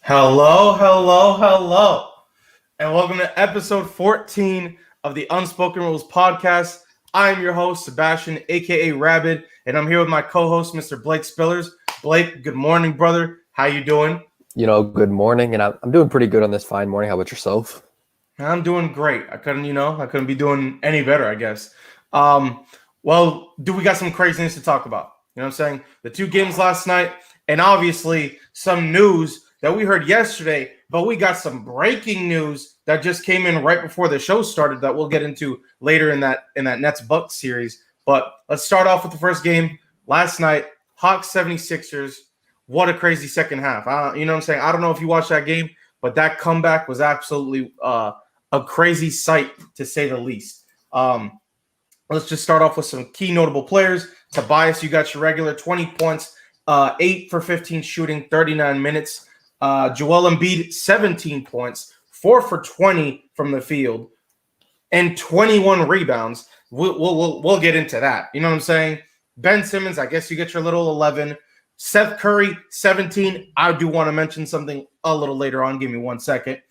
Hello, hello, hello, and welcome to episode 14 of the Unspoken Rules podcast. I am your host, Sebastian, aka Rabbit, and I'm here with my co-host, Mr. Blake Spillers. Blake, good morning, brother. How you doing? Good morning, and I'm doing pretty good on this fine morning. How about yourself? I'm doing great. I couldn't be doing any better, I guess. We got some craziness to talk about? You know what I'm saying? The two games last night, and obviously some news that we heard yesterday, but we got some breaking news that just came in right before the show started that we'll get into later in that Nets Bucks series. But let's start off with the first game last night. Hawks-76ers. What a crazy second half. You know what I'm saying? I don't know if you watched that game, but that comeback was absolutely a crazy sight, to say the least. Let's just start off with some key notable players. Tobias, you got your regular 20 points, 8 for 15 shooting, 39 minutes. Joel Embiid, 17 points, 4 for 20 from the field, and 21 rebounds. We'll get into that. You know what I'm saying? Ben Simmons, I guess you get your little 11. Seth Curry, 17. I do want to mention something a little later on. Give me 1 second.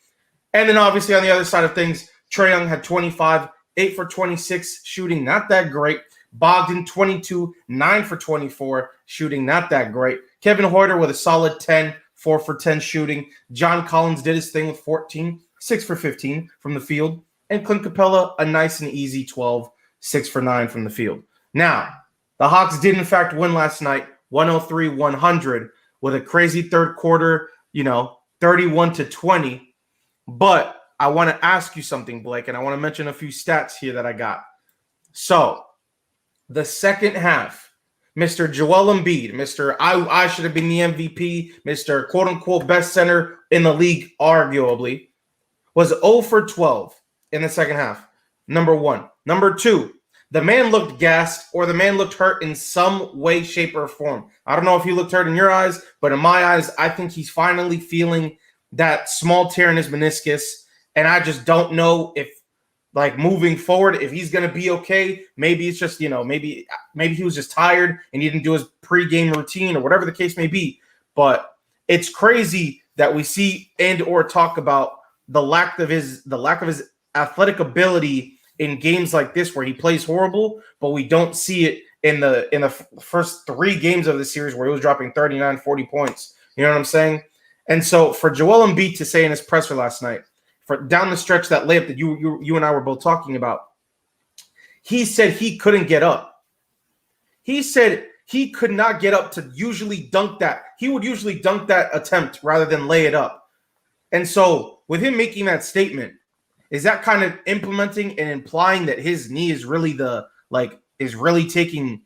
And then obviously on the other side of things, Trae Young had 25, 8 for 26 shooting, not that great. Bogdan, 22, 9 for 24 shooting, not that great. Kevin Huerter with a solid 10, 4 for 10 shooting. John Collins did his thing with 14, 6 for 15 from the field. And Clint Capella, a nice and easy 12, 6 for 9 from the field. Now, the Hawks did in fact win last night, 103-100, with a crazy third quarter, 31-20. But I want to ask you something, Blake, and I want to mention a few stats here that I got. So, the second half, Mr. Joel Embiid, Mr. I should have been the MVP, Mr. quote-unquote best center in the league, arguably, was 0 for 12 in the second half, number one. Number two, the man looked gassed or the man looked hurt in some way, shape, or form. I don't know if he looked hurt in your eyes, but in my eyes, I think he's finally feeling that small tear in his meniscus, and I just don't know if, like, moving forward, if he's going to be okay. Maybe it's just, maybe he was just tired and he didn't do his pregame routine or whatever the case may be. But it's crazy that we see and or talk about the lack of his athletic ability in games like this where he plays horrible, but we don't see it in the first 3 games of the series where he was dropping 39, 40 points. You know what I'm saying? And so for Joel Embiid to say in his presser last night, for down the stretch, that layup that you and I were both talking about, he said he couldn't get up. He said he could not get up to usually dunk that. He would usually dunk that attempt rather than lay it up. And so with him making that statement, is that kind of implementing and implying that his knee is really taking,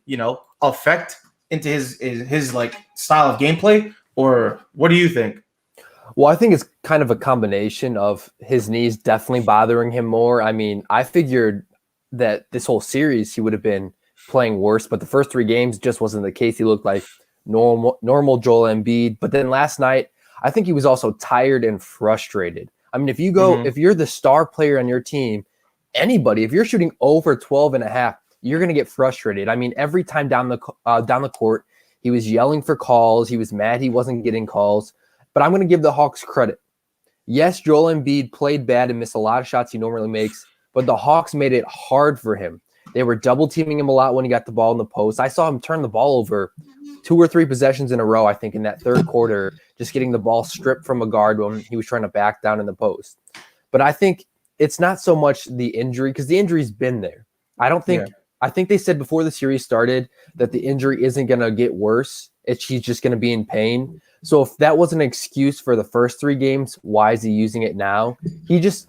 effect into his like style of gameplay? Or what do you think? Well, I think it's kind of a combination of his knees definitely bothering him more. I mean, I figured that this whole series he would have been playing worse, but the first 3 games just wasn't the case. He looked like normal Joel Embiid. But then last night, I think he was also tired and frustrated. I mean, if you're the star player on your team, anybody, if you're shooting over 12 and a half, you're going to get frustrated. I mean, every time down the court, he was yelling for calls. He was mad he wasn't getting calls. But I'm going to give the Hawks credit. Yes, Joel Embiid played bad and missed a lot of shots he normally makes, but the Hawks made it hard for him. They were double teaming him a lot when he got the ball in the post. I saw him turn the ball over 2 or 3 possessions in a row, I think, in that third quarter, just getting the ball stripped from a guard when he was trying to back down in the post. But I think it's not so much the injury, because the injury's been there. I think they said before the series started that the injury isn't going to get worse. He's just going to be in pain. So if that was an excuse for the first 3 games, why is he using it now? He just,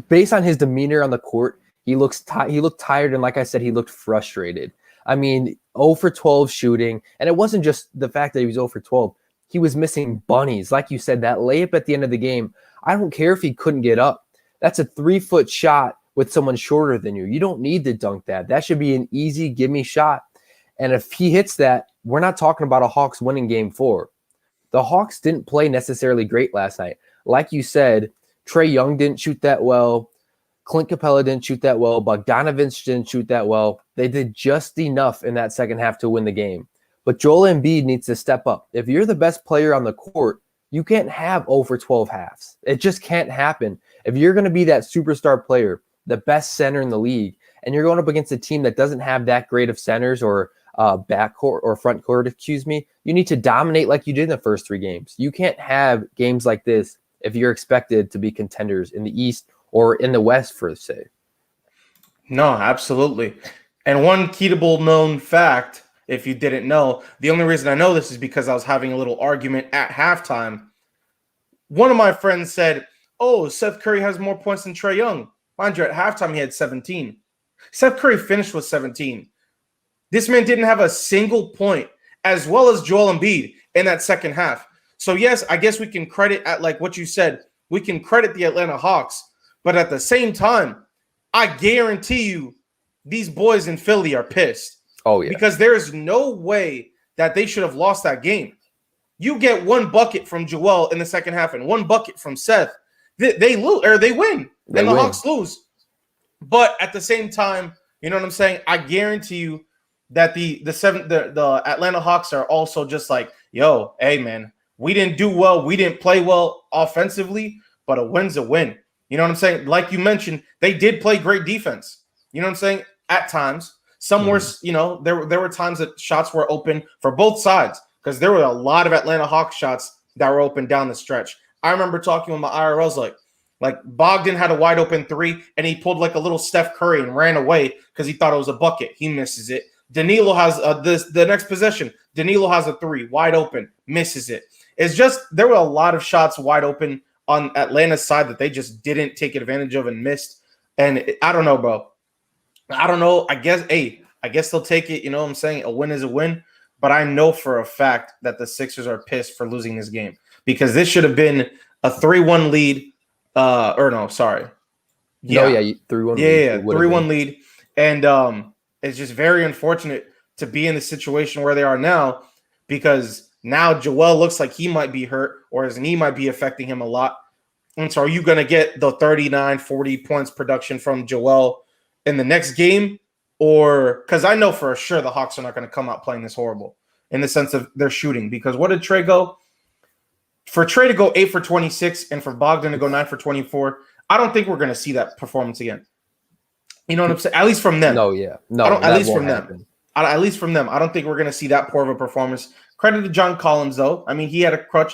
based on his demeanor on the court, he looked tired, and like I said, he looked frustrated. I mean, 0 for 12 shooting, and it wasn't just the fact that he was 0 for 12. He was missing bunnies. Like you said, that layup at the end of the game, I don't care if he couldn't get up. That's a 3-foot shot with someone shorter than you. You don't need to dunk that. That should be an easy gimme shot. And if he hits that, we're not talking about a Hawks winning game 4. The Hawks didn't play necessarily great last night. Like you said, Trae Young didn't shoot that well. Clint Capella didn't shoot that well. Bogdanovich didn't shoot that well. They did just enough in that second half to win the game. But Joel Embiid needs to step up. If you're the best player on the court, You can't have over 12 halves. It just can't happen. If you're going to be that superstar player, the best center in the league, and you're going up against a team that doesn't have that great of centers or backcourt or front court, you need to dominate like you did in the first 3 games. You can't have games like this if you're expected to be contenders in the East or in the West, for say. No, absolutely. And one keepable known fact, if you didn't know, the only reason I know this is because I was having a little argument at halftime. One of my friends said, oh, Seth Curry has more points than Trae Young. Mind you, at halftime, he had 17. Seth Curry finished with 17. This man didn't have a single point, as well as Joel Embiid in that second half. So, yes, I guess we can credit, at like what you said, we can credit the Atlanta Hawks. But at the same time, I guarantee you these boys in Philly are pissed. Oh, yeah. Because there is no way that they should have lost that game. You get 1 bucket from Joel in the second half and 1 bucket from Seth. They lose or they win. And the Hawks lose. But at the same time, you know what I'm saying? I guarantee you that the Atlanta Hawks are also just like, yo, hey man, we didn't do well, we didn't play well offensively, but a win's a win. You know what I'm saying? Like you mentioned, they did play great defense. You know what I'm saying? At times, some were, you know, there were times that shots were open for both sides because there were a lot of Atlanta Hawks shots that were open down the stretch. I remember talking with my IRLs like Bogdan had a wide open 3 and he pulled like a little Steph Curry and ran away because he thought it was a bucket. He misses it. Danilo has the next possession. Danilo has a 3 wide open, misses it. It's just there were a lot of shots wide open on Atlanta's side that they just didn't take advantage of and missed. And I don't know, bro. I don't know. I guess they'll take it. You know what I'm saying? A win is a win. But I know for a fact that the Sixers are pissed for losing this game because this should have been a 3-1 lead. Or no, sorry. Yeah, no, yeah, 3-1. Yeah, 3-1 lead. And it's just very unfortunate to be in the situation where they are now because now Joel looks like he might be hurt or his knee might be affecting him a lot. And so are you going to get the 39, 40 points production from Joel in the next game? Or because I know for sure the Hawks are not going to come out playing this horrible in the sense of their shooting. Because what did Trae go? For Trae to go 8 for 26 and for Bogdan to go 9 for 24, I don't think we're going to see that performance again. You know what I'm saying? At least from them. No, yeah. No, at least from them. At least from them. I don't think we're going to see that poor of a performance. Credit to John Collins, though. I mean, he had a clutch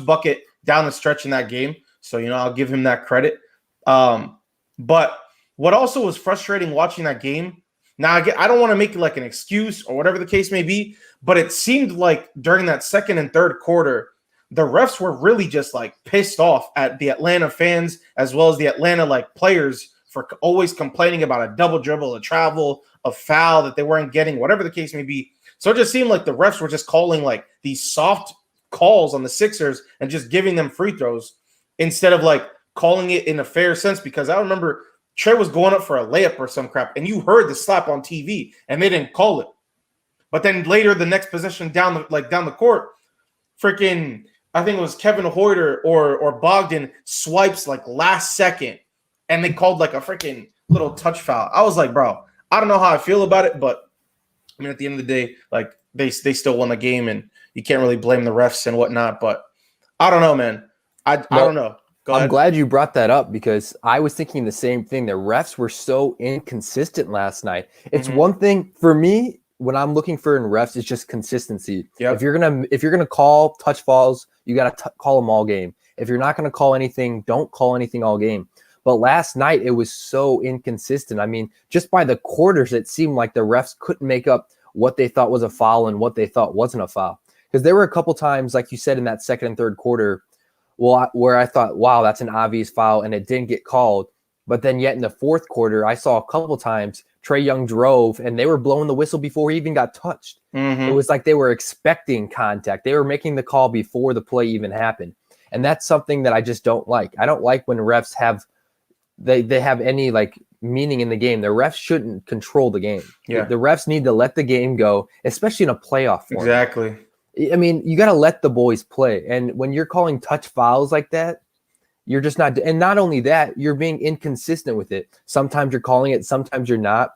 bucket down the stretch in that game. So, you know, I'll give him that credit. But what also was frustrating watching that game, now I don't want to make it like an excuse or whatever the case may be, but it seemed like during that second and third quarter, the refs were really just like pissed off at the Atlanta fans as well as the Atlanta like players for always complaining about a double dribble, a travel, a foul that they weren't getting, whatever the case may be. So it just seemed like the refs were just calling like these soft calls on the Sixers and just giving them free throws instead of like calling it in a fair sense. Because I remember Trae was going up for a layup or some crap and you heard the slap on TV and they didn't call it. But then later the next possession down the court, freaking I think it was Kevin Hoyter or Bogdan swipes like last second and they called like a freaking little touch foul. I was like, bro, I don't know how I feel about it, but I mean, at the end of the day, like they still won the game and you can't really blame the refs and whatnot, but I don't know, man. I don't know. I'm glad you brought that up because I was thinking the same thing. The refs were so inconsistent last night. It's one thing for me when I'm looking for in refs, it's just consistency. Yep. If you're gonna call touch fouls, you gotta call them all game. If you're not gonna call anything, don't call anything all game. But last night it was so inconsistent. I mean, just by the quarters, it seemed like the refs couldn't make up what they thought was a foul and what they thought wasn't a foul. Because there were a couple times, like you said, in that second and third quarter, where I thought, wow, that's an obvious foul, and it didn't get called. But then yet in the fourth quarter, I saw a couple times Trae Young drove, and they were blowing the whistle before he even got touched. It was like they were expecting contact. They were making the call before the play even happened. And that's something that I just don't like. I don't like when refs have they have any like meaning in the game. The refs shouldn't control the game. Yeah. The refs need to let the game go, especially in a playoff format. Exactly. I mean, you got to let the boys play. And when you're calling touch fouls like that, you're just not. And not only that, you're being inconsistent with it. Sometimes you're calling it, sometimes you're not.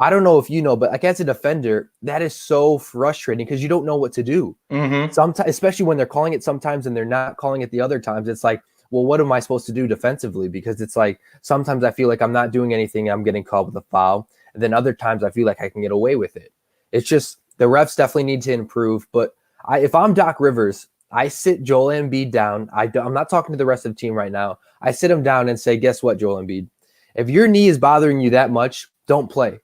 I don't know if you know, but like as a defender, that is so frustrating because you don't know what to do. Mm-hmm. Sometimes, especially when they're calling it sometimes and they're not calling it the other times, it's like, well, what am I supposed to do defensively? Because it's like sometimes I feel like I'm not doing anything, I'm getting called with a foul. And then other times I feel like I can get away with it. It's just the refs definitely need to improve. But if I'm Doc Rivers, I sit Joel Embiid down. I'm not talking to the rest of the team right now. I sit him down and say, guess what, Joel Embiid? If your knee is bothering you that much, don't play.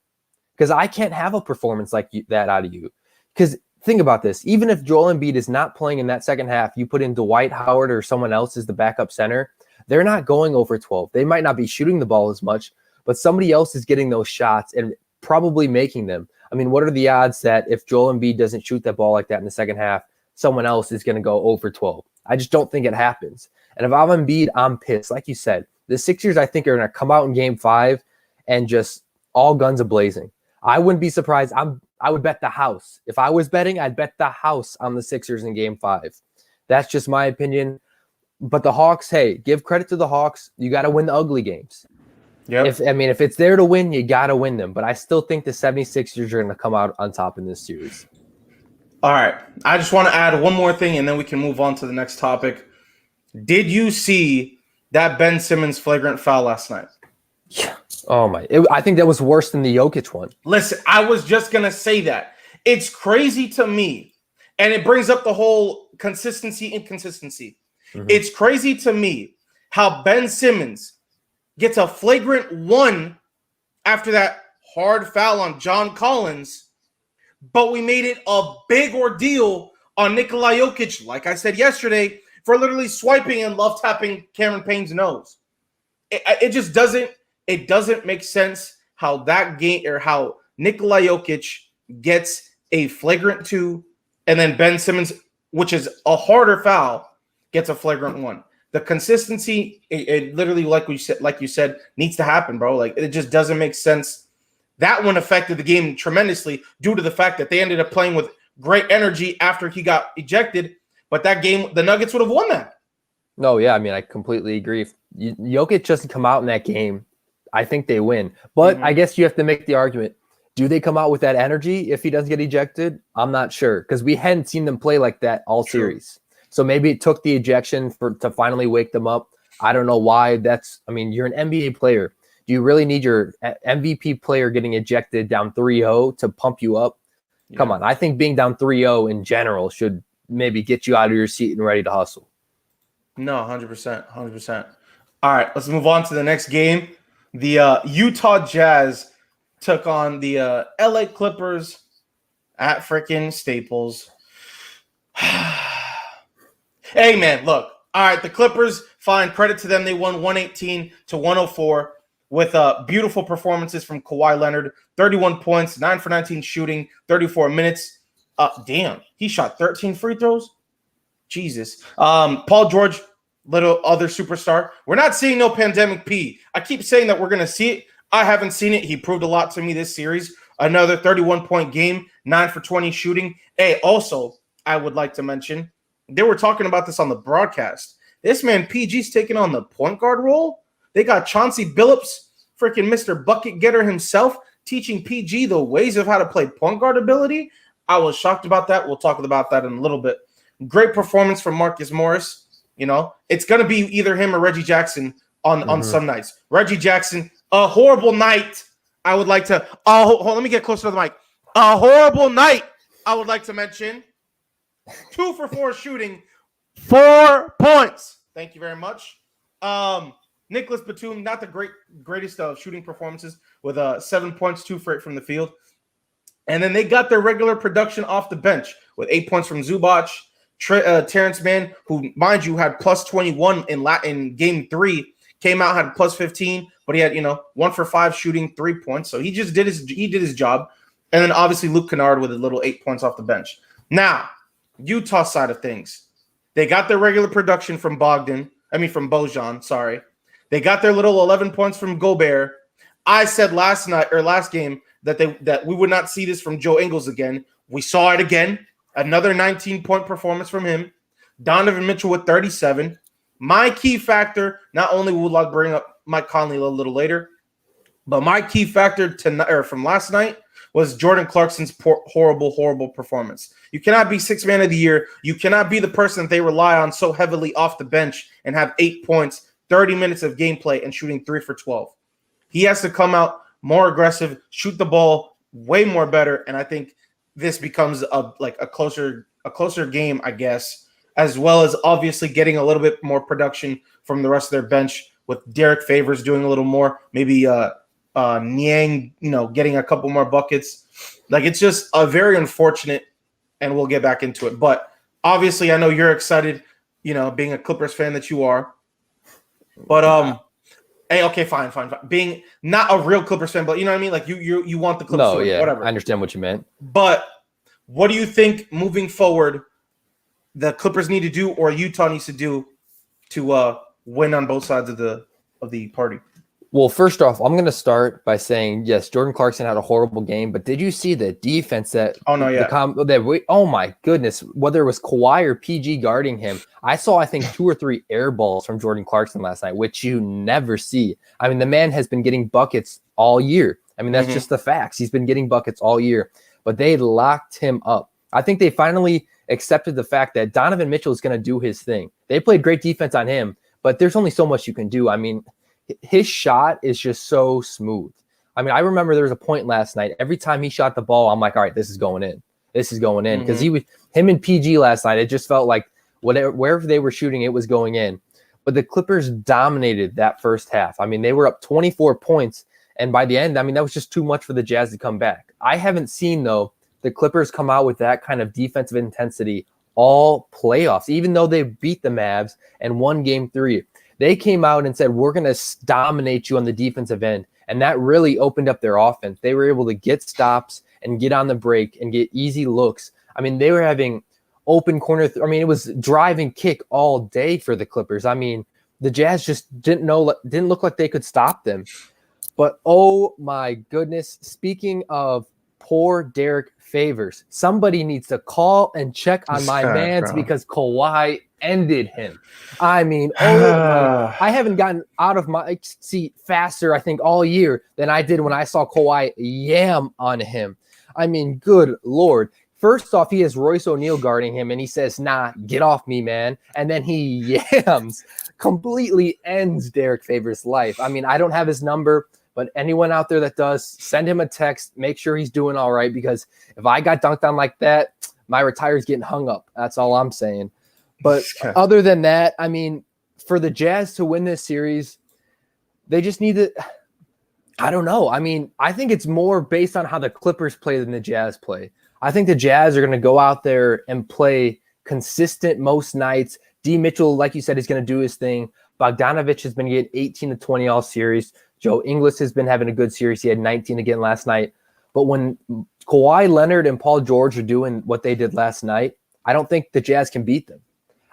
Because I can't have a performance like that out of you. Because think about this. Even if Joel Embiid is not playing in that second half, you put in Dwight Howard or someone else as the backup center, they're not going over 12. They might not be shooting the ball as much, but somebody else is getting those shots and probably making them. I mean, what are the odds that if Joel Embiid doesn't shoot that ball like that in the second half, someone else is going to go over 12? I just don't think it happens. And if I'm Embiid, I'm pissed. Like you said, the Sixers, I think, are going to come out in game 5 and just all guns a-blazing. I wouldn't be surprised. I would bet the house. If I was betting, I'd bet the house on the Sixers in game 5. That's just my opinion. But the Hawks, hey, give credit to the Hawks. You got to win the ugly games. Yep. If it's there to win, you got to win them. But I still think the 76ers are going to come out on top in this series. All right. I just want to add one more thing, and then we can move on to the next topic. Did you see that Ben Simmons flagrant foul last night? Yeah. Oh, my. I think that was worse than the Jokic one. Listen, I was just going to say that. It's crazy to me, and it brings up the whole inconsistency. Mm-hmm. It's crazy to me how Ben Simmons gets a flagrant 1 after that hard foul on John Collins, but we made it a big ordeal on Nikola Jokic, like I said yesterday, for literally swiping and love tapping Cameron Payne's nose. It just doesn't. It doesn't make sense how that game or how Nikola Jokic gets a flagrant 2, and then Ben Simmons, which is a harder foul, gets a flagrant 1. The consistency, it literally, like you said, needs to happen, bro. Like it just doesn't make sense. That one affected the game tremendously due to the fact that they ended up playing with great energy after he got ejected. But that game, the Nuggets would have won that. No, yeah, I mean, I completely agree. If Jokic doesn't come out in that game, I think they win. But I guess you have to make the argument. Do they come out with that energy if he doesn't get ejected? I'm not sure because we hadn't seen them play like that all series. So maybe it took the ejection to finally wake them up. I don't know why. You're an NBA player. Do you really need your MVP player getting ejected down 3-0 to pump you up? Yeah. Come on. I think being down 3-0 in general should maybe get you out of your seat and ready to hustle. No, 100%. 100%. All right, let's move on to the next game. The Utah Jazz took on the LA Clippers at freaking Staples. Hey, man, look. All right, the Clippers, fine. Credit to them. They won 118-104 with beautiful performances from Kawhi Leonard. 31 points, 9 for 19 shooting, 34 minutes. Damn, he shot 13 free throws? Jesus. Paul George, little other superstar. We're not seeing no pandemic P. I keep saying that we're going to see it. I haven't seen it. He proved a lot to me this series. Another 31-point game, 9 for 20 shooting. Hey, also, I would like to mention, they were talking about this on the broadcast. This man, PG's taking on the point guard role. They got Chauncey Billups, freaking Mr. Bucket Getter himself, teaching PG the ways of how to play point guard ability. I was shocked about that. We'll talk about that in a little bit. Great performance from Marcus Morris. You know, it's going to be either him or Reggie Jackson on some nights. Reggie Jackson, a horrible night. I would like to – let me get closer to the mic. A horrible night, I would like to mention. 2 for 4 shooting, 4 points. Thank you very much. Nicholas Batum, not the greatest of shooting performances with 7 points, 2 for 8 from the field. And then they got their regular production off the bench with 8 points from Zubac. Terrence Mann, who, mind you, had plus 21 in game 3, came out, had plus 15, but he had, 1 for 5 shooting, 3 points. So he just did his job. And then obviously Luke Kennard with a little 8 points off the bench. Now, Utah side of things, they got their regular production from Bojan, sorry. They got their little 11 points from Gobert. I said last game that we would not see this from Joe Ingles again. We saw it again. Another 19-point performance from him. Donovan Mitchell with 37. My key factor, not only will I bring up Mike Conley a little later, But my key factor tonight or from last night was Jordan Clarkson's horrible performance. You cannot be sixth man of the year. You cannot be the person that they rely on so heavily off the bench and have 8 points, 30 minutes of gameplay, and shooting 3 for 12. He has to come out more aggressive, shoot the ball way more better, and I think this becomes a closer game, I guess, as well as obviously getting a little bit more production from the rest of their bench with Derek Favors doing a little more, maybe Niang, getting a couple more buckets. Like, it's just a very unfortunate, and we'll get back into it. But obviously, I know you're excited, being a Clippers fan that you are. But hey, okay, fine. Being not a real Clippers fan, but you know what I mean? Like you want the Clippers to win, whatever. I understand what you meant. But what do you think moving forward the Clippers need to do or Utah needs to do to win on both sides of the party? Well, first off, I'm going to start by saying, yes, Jordan Clarkson had a horrible game, but did you see the defense that? Oh, no, yeah. Oh, my goodness. Whether it was Kawhi or PG guarding him, I saw, I think, 2 or 3 air balls from Jordan Clarkson last night, which you never see. I mean, the man has been getting buckets all year. I mean, that's just the facts. He's been getting buckets all year, but they locked him up. I think they finally accepted the fact that Donovan Mitchell is going to do his thing. They played great defense on him, but there's only so much you can do. I mean, his shot is just so smooth. I mean, I remember there was a point last night. Every time he shot the ball, I'm like, all right, this is going in. This is going in. Because him and PG last night, it just felt like wherever they were shooting, it was going in. But the Clippers dominated that first half. I mean, they were up 24 points. And by the end, I mean, that was just too much for the Jazz to come back. I haven't seen, though, the Clippers come out with that kind of defensive intensity all playoffs, even though they beat the Mavs and won Game 3. They came out and said, we're going to dominate you on the defensive end. And that really opened up their offense. They were able to get stops and get on the break and get easy looks. I mean, they were having open corner. It was drive and kick all day for the Clippers. I mean, the Jazz just didn't look like they could stop them. But, oh, my goodness, speaking of poor Derek Favors, somebody needs to call and check on my mans because Kawhi ended him. I mean, I haven't gotten out of my seat faster, I think, all year than I did when I saw Kawhi yam on him. I mean, good Lord. First off, he has Royce O'Neal guarding him, and he says, nah, get off me, man. And then he yams, completely ends Derek Favors' life. I mean, I don't have his number, but anyone out there that does, send him a text, make sure he's doing all right, because if I got dunked on like that, my retire's getting hung up. That's all I'm saying. But other than that, I mean, for the Jazz to win this series, they just need to – I don't know. I mean, I think it's more based on how the Clippers play than the Jazz play. I think the Jazz are going to go out there and play consistent most nights. D. Mitchell, like you said, is going to do his thing. Bogdanovich has been getting 18 to 20 all series. Joe Ingles has been having a good series. He had 19 again last night. But when Kawhi Leonard and Paul George are doing what they did last night, I don't think the Jazz can beat them.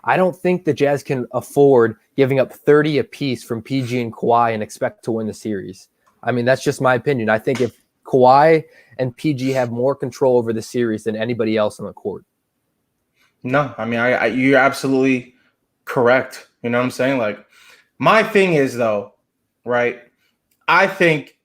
I don't think the Jazz can afford giving up 30 apiece from PG and Kawhi and expect to win the series. I mean, that's just my opinion. I think if Kawhi and PG have more control over the series than anybody else on the court. No, I mean, you're absolutely correct. You know what I'm saying? Like, my thing is, though, right, I think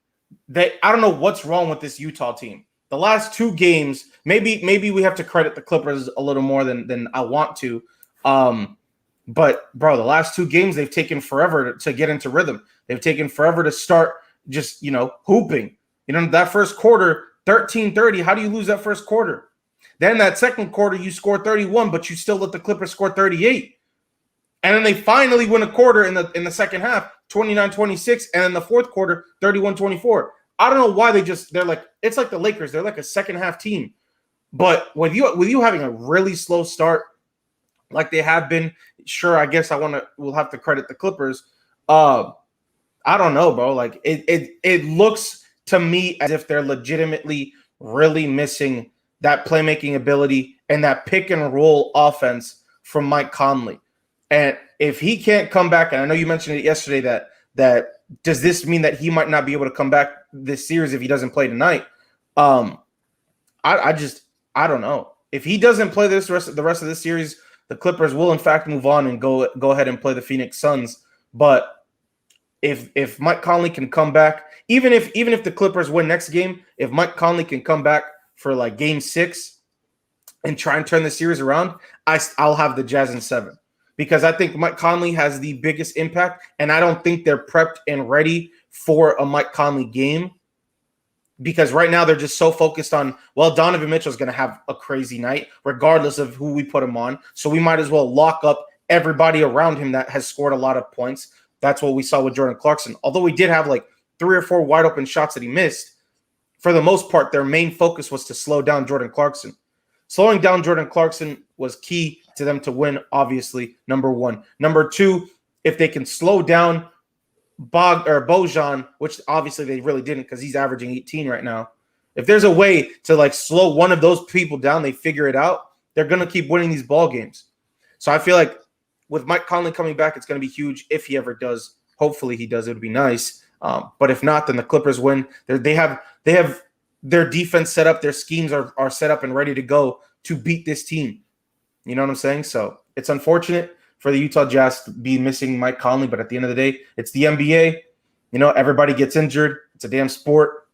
that I don't know what's wrong with this Utah team. The last 2 games, maybe we have to credit the Clippers a little more than I want to. But bro, the last 2 games they've taken forever to get into rhythm. They've taken forever to start just, hooping. That first quarter, 13-30. How do you lose that first quarter? Then that second quarter, you score 31, but you still let the Clippers score 38. And then they finally win a quarter in the second half, 29-26, and in the fourth quarter, 31-24. I don't know why they're like, it's like the Lakers. They're like a second half team. But with you having a really slow start, like they have been, sure, I guess we'll have to credit the Clippers. I don't know, bro. Like it looks to me as if they're legitimately really missing that playmaking ability and that pick and roll offense from Mike Conley. And if he can't come back, and I know you mentioned it yesterday that does this mean that he might not be able to come back this series if he doesn't play tonight? I don't know. If he doesn't play the rest of this series, the Clippers will in fact move on and go ahead and play the Phoenix Suns. But if Mike Conley can come back, even if the Clippers win next game, if Mike Conley can come back for like game 6 and try and turn the series around, I'll have the Jazz in 7 because I think Mike Conley has the biggest impact, and I don't think they're prepped and ready for a Mike Conley game because right now they're just so focused on, well, Donovan Mitchell's going to have a crazy night regardless of who we put him on, so we might as well lock up everybody around him that has scored a lot of points. That's what we saw with Jordan Clarkson. Although we did have like 3 or 4 wide open shots that he missed, for the most part, their main focus was to slow down Jordan Clarkson. Slowing down Jordan Clarkson was key to them to win, obviously, number 1. Number 2, if they can slow down Bojan, which obviously they really didn't because he's averaging 18 right now. If there's a way to like slow one of those people down, they figure it out, they're going to keep winning these ball games. So I feel like with Mike Conley coming back, it's going to be huge if he ever does. Hopefully he does. It would be nice. But if not, then the Clippers win. They have their defense set up. Their schemes are set up and ready to go to beat this team. You know what I'm saying? So it's unfortunate for the Utah Jazz to be missing Mike Conley, but at the end of the day, it's the NBA. You know, everybody gets injured. It's a damn sport.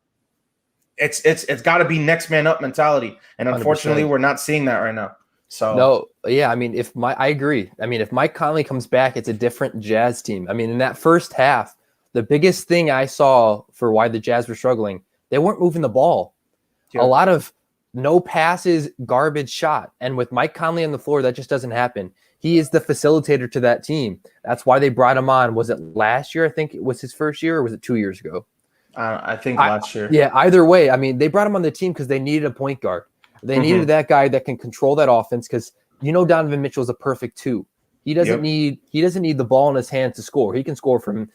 It's got to be next man up mentality, and unfortunately, 100%. we're not seeing that right now. So no, yeah, I mean, I agree. I mean, if Mike Conley comes back, it's a different Jazz team. I mean, in that first half, the biggest thing I saw for why the Jazz were struggling, they weren't moving the ball. Yeah. A lot of no passes, garbage shot. And with Mike Conley on the floor, that just doesn't happen. He is the facilitator to that team. That's why they brought him on. Was it last year? I think it was his first year, or was it 2 years ago? I think last year. Yeah, either way, I mean, they brought him on the team because they needed a point guard. They needed that guy that can control that offense because Donovan Mitchell is a perfect 2. He doesn't need the ball in his hands to score. He can score from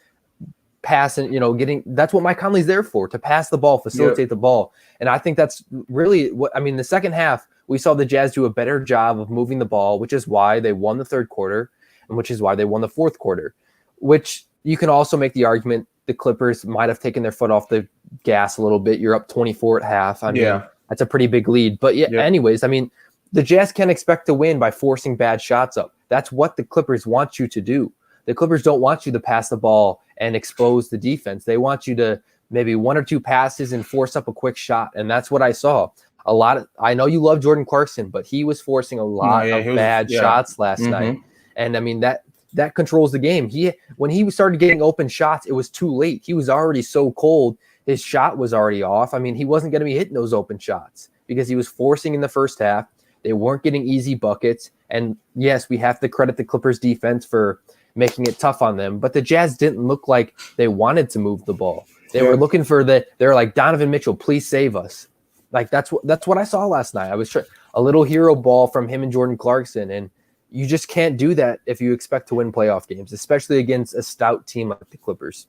passing, getting. That's what Mike Conley's there for, to pass the ball, facilitate the ball. And I think that's really what I mean. The second half, we saw the Jazz do a better job of moving the ball, which is why they won the third quarter and which is why they won the fourth quarter, which you can also make the argument the Clippers might have taken their foot off the gas a little bit. You're up 24 at half. I mean, that's a pretty big lead. But anyways, I mean, the Jazz can't expect to win by forcing bad shots up. That's what the Clippers want you to do. The Clippers don't want you to pass the ball and expose the defense. They want you to maybe 1 or 2 passes and force up a quick shot. And that's what I saw. I know you love Jordan Clarkson, but he was forcing a lot of bad shots last night. And I mean, that controls the game. When he started getting open shots, it was too late. He was already so cold. His shot was already off. I mean, he wasn't going to be hitting those open shots because he was forcing in the first half. They weren't getting easy buckets. And yes, we have to credit the Clippers defense for making it tough on them. But the Jazz didn't look like they wanted to move the ball. They were looking for they're like, Donovan Mitchell, please save us. Like that's what I saw last night. I was a little hero ball from him and Jordan Clarkson. And you just can't do that if you expect to win playoff games, especially against a stout team like the Clippers.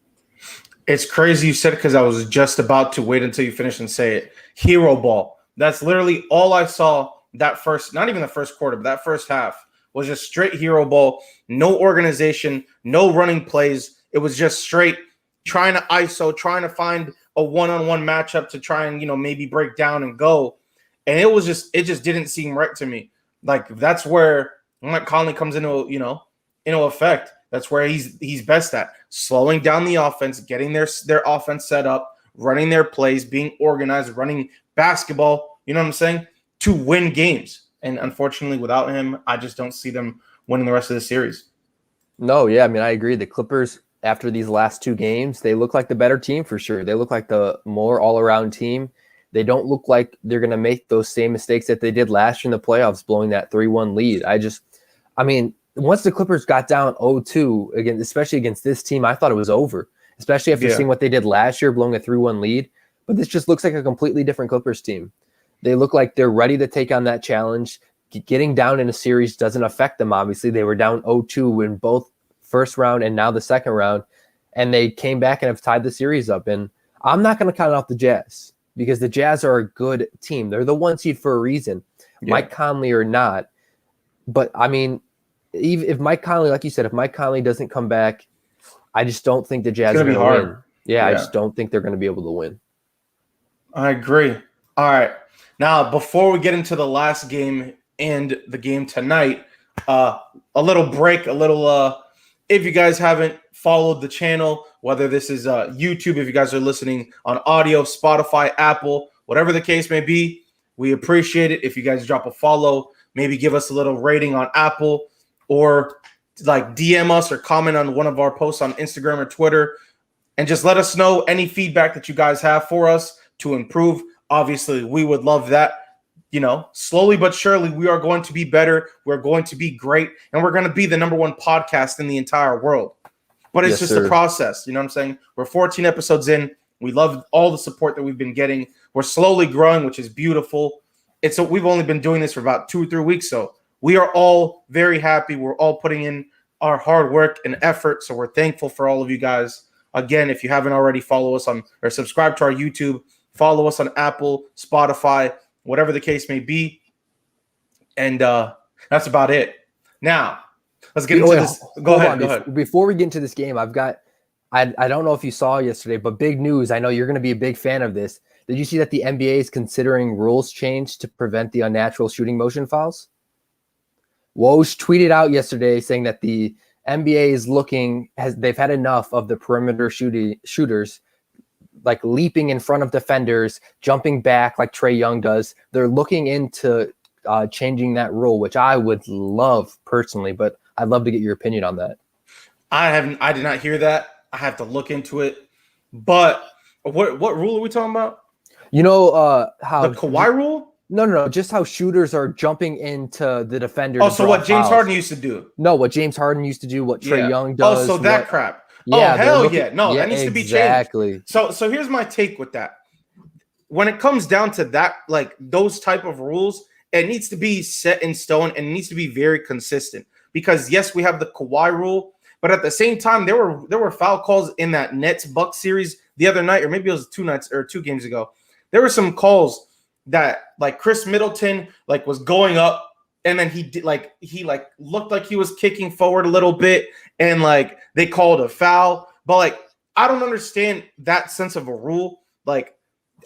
It's crazy you said it because I was just about to wait until you finish and say it. Hero ball. That's literally all I saw that first, not even the first quarter, but that first half was just straight hero ball. No organization, no running plays. It was just straight trying to ISO, trying to find a one-on-one matchup to try and, maybe break down and go. And it just didn't seem right to me. Like that's where Mike Conley comes into effect. That's where he's best at slowing down the offense, getting their offense set up, running their plays, being organized, running basketball, you know what I'm saying, to win games. And unfortunately, without him, I just don't see them winning the rest of the series. No, yeah, I mean, I agree. The Clippers, after these last 2 games, they look like the better team for sure. They look like the more all-around team. They don't look like they're going to make those same mistakes that they did last year in the playoffs, blowing that 3-1 lead. I mean, once the Clippers got down 0-2, again, especially against this team, I thought it was over, especially after seeing what they did last year, blowing a 3-1 lead. But this just looks like a completely different Clippers team. They look like they're ready to take on that challenge. Getting down in a series doesn't affect them, obviously. They were down 0-2 in both first round and now the second round, and they came back and have tied the series up. And I'm not going to count out the Jazz because the Jazz are a good team. They're the 1 seed for a reason, Mike Conley or not. But, I mean, even if Mike Conley, like you said, if Mike Conley doesn't come back, I just don't think the Jazz are going to win. Yeah, I just don't think they're going to be able to win. I agree. All right. Now, before we get into the last game and the game tonight, a little break, if you guys haven't followed the channel, whether this is YouTube, if you guys are listening on audio, Spotify, Apple, whatever the case may be, we appreciate it. If you guys drop a follow, maybe give us a little rating on Apple, or like DM us or comment on one of our posts on Instagram or Twitter, and just let us know any feedback that you guys have for us to improve. Obviously, we would love that. You know, slowly but surely, we are going to be better. We're going to be great, and we're going to be the #1 podcast in the entire world. But it's just a process. You know what I'm saying? We're 14 episodes in. We love all the support that we've been getting. We're slowly growing, which is beautiful. We've only been doing this for about 2 or 3 weeks, so we are all very happy. We're all putting in our hard work and effort, so we're thankful for all of you guys. Again, if you haven't already, follow us on or subscribe to our YouTube. Follow us on Apple, Spotify, whatever the case may be. And that's about it. Now, let's get into this. Go ahead. Before we get into this game, I don't know if you saw yesterday, but big news. I know you're going to be a big fan of this. Did you see that the NBA is considering rules change to prevent the unnatural shooting motion fouls? Woj tweeted out yesterday saying that the NBA is they've had enough of the perimeter shooters like leaping in front of defenders, jumping back like Trae Young does. They're looking into changing that rule, which I would love personally, but I'd love to get your opinion on that. I did not hear that. I have to look into it. But what rule are we talking about? You know how the Kawhi rule? No. Just how shooters are jumping into the defender. Oh, so what James Harden used to do? No, what James Harden used to do, what Trae Young does. Oh, so that crap. Yeah, hell. No, that needs to be changed. Exactly. So here's my take with that. When it comes down to that, like those type of rules, it needs to be set in stone and it needs to be very consistent. Because yes, we have the Kawhi rule, but at the same time, there were foul calls in that Nets-Bucks series the other night, or maybe it was 2 games ago. There were some calls that like Chris Middleton like was going up, and then he looked like he was kicking forward a little bit, and like they called a foul. But like I don't understand that sense of a rule. Like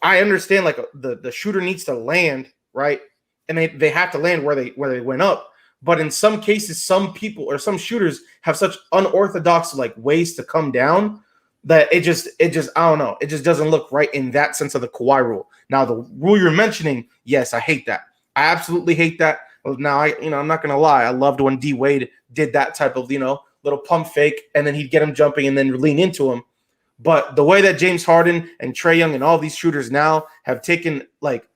I understand like the shooter needs to land, right? And they have to land where they went up. But in some cases, some people or some shooters have such unorthodox like ways to come down that it just I don't know. It just doesn't look right in that sense of the Kawhi rule. Now the rule you're mentioning, yes, I hate that. I absolutely hate that. Now I'm not gonna lie. I loved when D Wade did that type of little pump fake, and then he'd get him jumping and then lean into him. But the way that James Harden and Trae Young and all these shooters now have taken like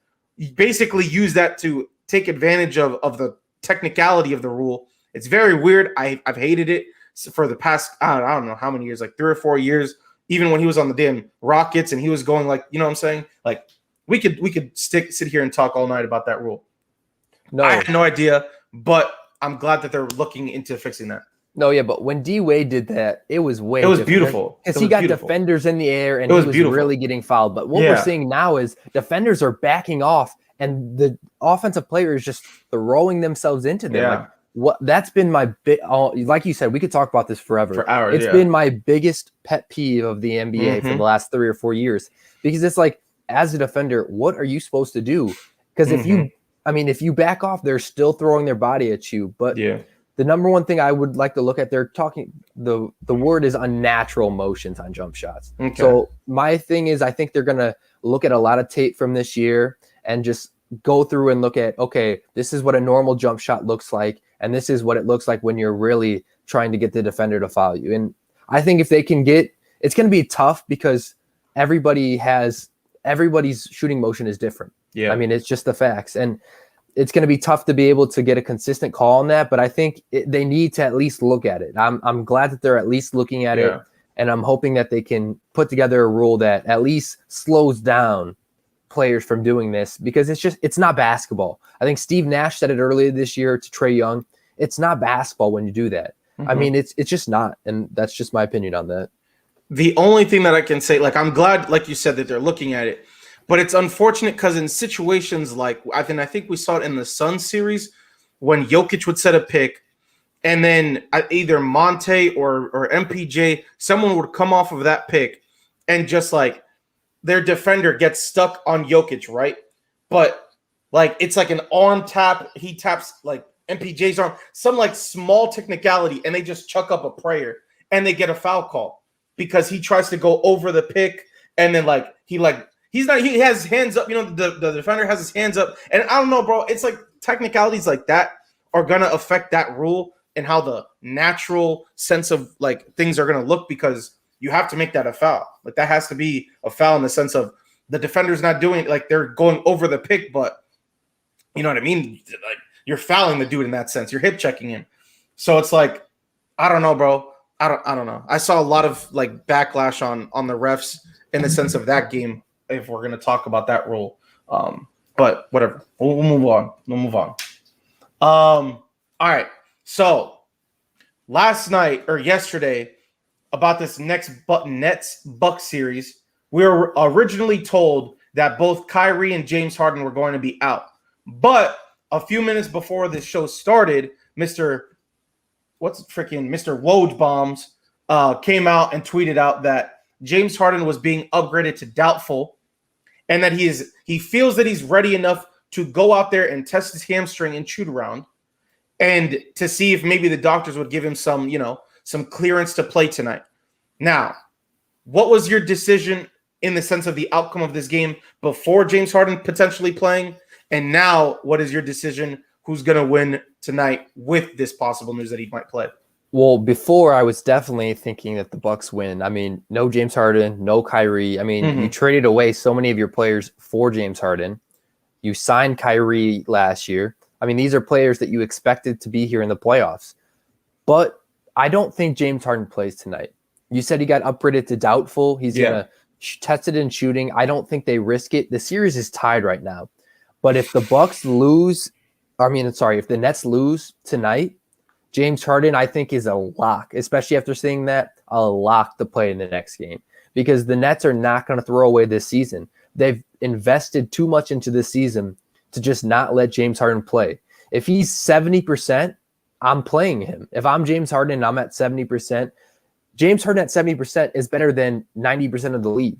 basically use that to take advantage of the technicality of the rule. It's very weird. I've hated it for the past I don't know how many years, like 3 or 4 years. Even when he was on the damn Rockets and he was going like, you know what I'm saying? Like we could sit here and talk all night about that rule. No, I have no idea, but I'm glad that they're looking into fixing that. No, yeah, but when D Wade did that, it was beautiful because he got defenders in the air and he was really getting fouled. But what we're seeing now is defenders are backing off, and the offensive players just throwing themselves into them. Yeah. Like that's been my like you said, we could talk about this forever. For hours. It's been my biggest pet peeve of the NBA for the last 3 or 4 years, because it's like, as a defender, what are you supposed to do? Because if you back off, they're still throwing their body at you. But the number one thing I would like to look at, they're talking, the word is unnatural motions on jump shots. Okay. So my thing is, I think they're going to look at a lot of tape from this year and just go through and look at, okay, this is what a normal jump shot looks like, and this is what it looks like when you're really trying to get the defender to foul you. And I think if they can it's going to be tough because everybody's shooting motion is different. Yeah. I mean, it's just the facts. And it's going to be tough to be able to get a consistent call on that, but I think they need to at least look at it. I'm glad that they're at least looking at it, and I'm hoping that they can put together a rule that at least slows down players from doing this, because it's not basketball. I think Steve Nash said it earlier this year to Trae Young. It's not basketball when you do that. I mean, it's just not, and that's just my opinion on that. The only thing that I can say, like, I'm glad, like you said, that they're looking at it. But it's unfortunate because in situations like I think we saw it in the Suns series when Jokic would set a pick, and then either Monte or MPJ, someone would come off of that pick and just like their defender gets stuck on Jokic, right? But like it's like an on tap, he taps like MPJ's arm, some like small technicality, and they just chuck up a prayer and they get a foul call because he tries to go over the pick and then he has his hands up, the defender has his hands up, and I don't know, bro. It's like technicalities like that are gonna affect that rule and how the natural sense of like things are gonna look, because you have to make that a foul. Like that has to be a foul in the sense of the defender's not doing like they're going over the pick, but you know what I mean? Like you're fouling the dude in that sense. You're hip checking him. So it's like, I don't know, bro. I don't know. I saw a lot of like backlash on the refs in the sense of that game, if we're gonna talk about that rule. But whatever. We'll move on. All right. So last night or yesterday about this next Nets-Bucks series, we were originally told that both Kyrie and James Harden were going to be out. But a few minutes before this show started, Mr. Woj Bombs came out and tweeted out that James Harden was being upgraded to doubtful, and that he feels that he's ready enough to go out there and test his hamstring and shoot around, and to see if maybe the doctors would give him some clearance to play tonight. Now, what was your decision in the sense of the outcome of this game before James Harden potentially playing? And now, what is your decision? Who's going to win tonight with this possible news that he might play? Well, before I was definitely thinking that the Bucks win. I mean, no James Harden, no Kyrie. I mean, you traded away so many of your players for James Harden. You signed Kyrie last year. I mean, these are players that you expected to be here in the playoffs. But I don't think James Harden plays tonight. You said he got upgraded to doubtful. He's going to test it in shooting. I don't think they risk it. The series is tied right now. But if the if the Nets lose tonight, James Harden, I think, is a lock, especially after seeing that, a lock to play in the next game, because the Nets are not going to throw away this season. They've invested too much into this season to just not let James Harden play. If he's 70%, I'm playing him. If I'm James Harden and I'm at 70%, James Harden at 70% is better than 90% of the league.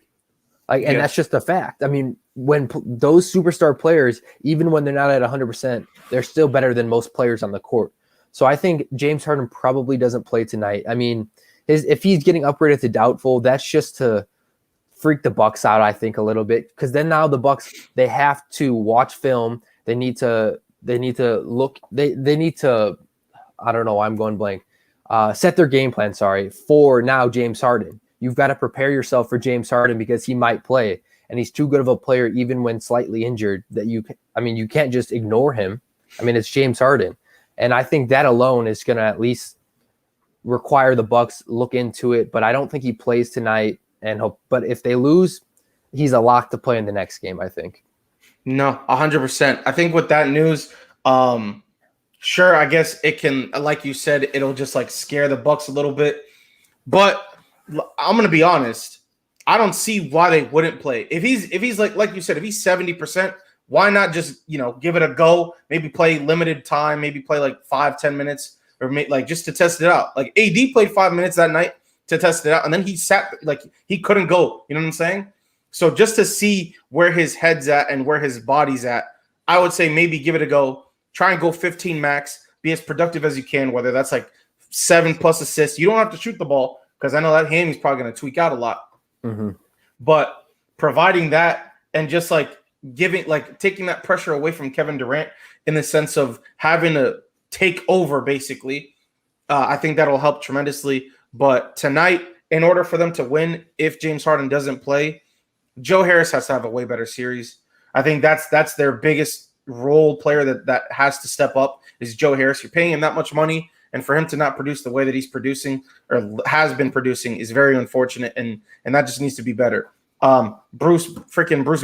And that's just a fact. I mean, when those superstar players, even when they're not at 100%, they're still better than most players on the court. So I think James Harden probably doesn't play tonight. I mean, if he's getting upgraded to doubtful, that's just to freak the Bucks out, I think, a little bit, because then now the Bucks, they have to watch film. They need to look. They need to. I don't know. I'm going blank. Set their game plan. For now James Harden. You've got to prepare yourself for James Harden because he might play, and he's too good of a player, even when slightly injured, that you can't just ignore him. I mean, it's James Harden. And I think that alone is going to at least require the Bucks look into it. But I don't think he plays tonight. But if they lose, he's a lock to play in the next game, I think. No, 100%. I think with that news, sure, I guess it can, like you said, it'll just like scare the Bucks a little bit. But I'm going to be honest. I don't see why they wouldn't play. If he's like you said, if he's 70%, why not just, give it a go? Maybe play limited time, maybe play like 5-10 minutes, or just to test it out. Like AD played 5 minutes that night to test it out, and then he sat, like he couldn't go. You know what I'm saying? So just to see where his head's at and where his body's at, I would say maybe give it a go. Try and go 15 max. Be as productive as you can, whether that's like 7+ assists. You don't have to shoot the ball, because I know that ham's probably going to tweak out a lot. Mm-hmm. But providing that and just like taking that pressure away from Kevin Durant in the sense of having to take over, basically, I think that'll help tremendously. But tonight, in order for them to win, if James Harden doesn't play, Joe Harris has to have a way better series. I think that's their biggest role player that has to step up is Joe Harris. You're paying him that much money, and for him to not produce the way that he's producing or has been producing is very unfortunate, and that just needs to be better. Bruce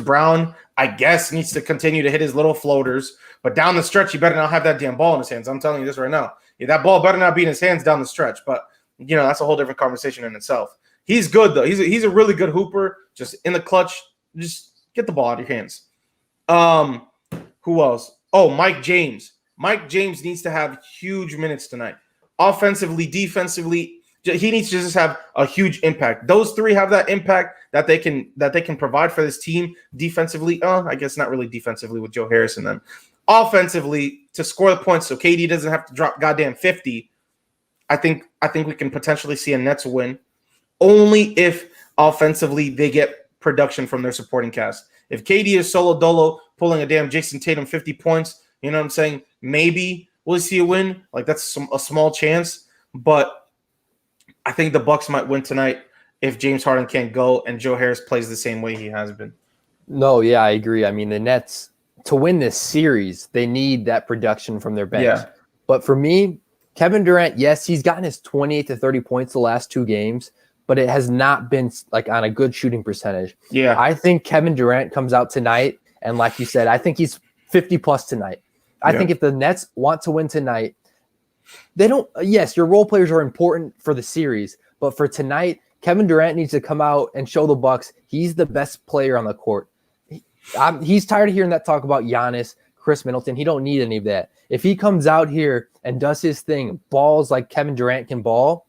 Brown, I guess, needs to continue to hit his little floaters, but down the stretch, he better not have that damn ball in his hands. I'm telling you this right now. Yeah, that ball better not be in his hands down the stretch, but that's a whole different conversation in itself. He's good though. He's a really good hooper. Just in the clutch, just get the ball out of your hands. Who else? Oh, Mike James. Mike James needs to have huge minutes tonight. Offensively, defensively, he needs to just have a huge impact. Those three have that impact that they can provide for this team defensively. I guess not really defensively with Joe Harris and them. offensively to score the points so KD doesn't have to drop goddamn 50, I think we can potentially see a Nets win only if offensively they get production from their supporting cast. If KD is solo dolo pulling a damn Jason Tatum 50 points, you know what I'm saying? Maybe we'll see a win. Like that's a small chance, but I think the Bucks might win tonight if James Harden can't go and Joe Harris plays the same way he has been. No, yeah, I agree. I mean, the Nets, to win this series, they need that production from their bench. Yeah. But for me, Kevin Durant, yes, he's gotten his 28 to 30 points the last 2 games, but it has not been like on a good shooting percentage. Yeah. I think Kevin Durant comes out tonight, and like you said, I think he's 50 plus tonight. I think if the Nets want to win tonight, they don't. Yes, your role players are important for the series, but for tonight, Kevin Durant needs to come out and show the Bucks he's the best player on the court. He's tired of hearing that talk about Giannis, Chris Middleton. He don't need any of that. If he comes out here and does his thing, balls like Kevin Durant can ball,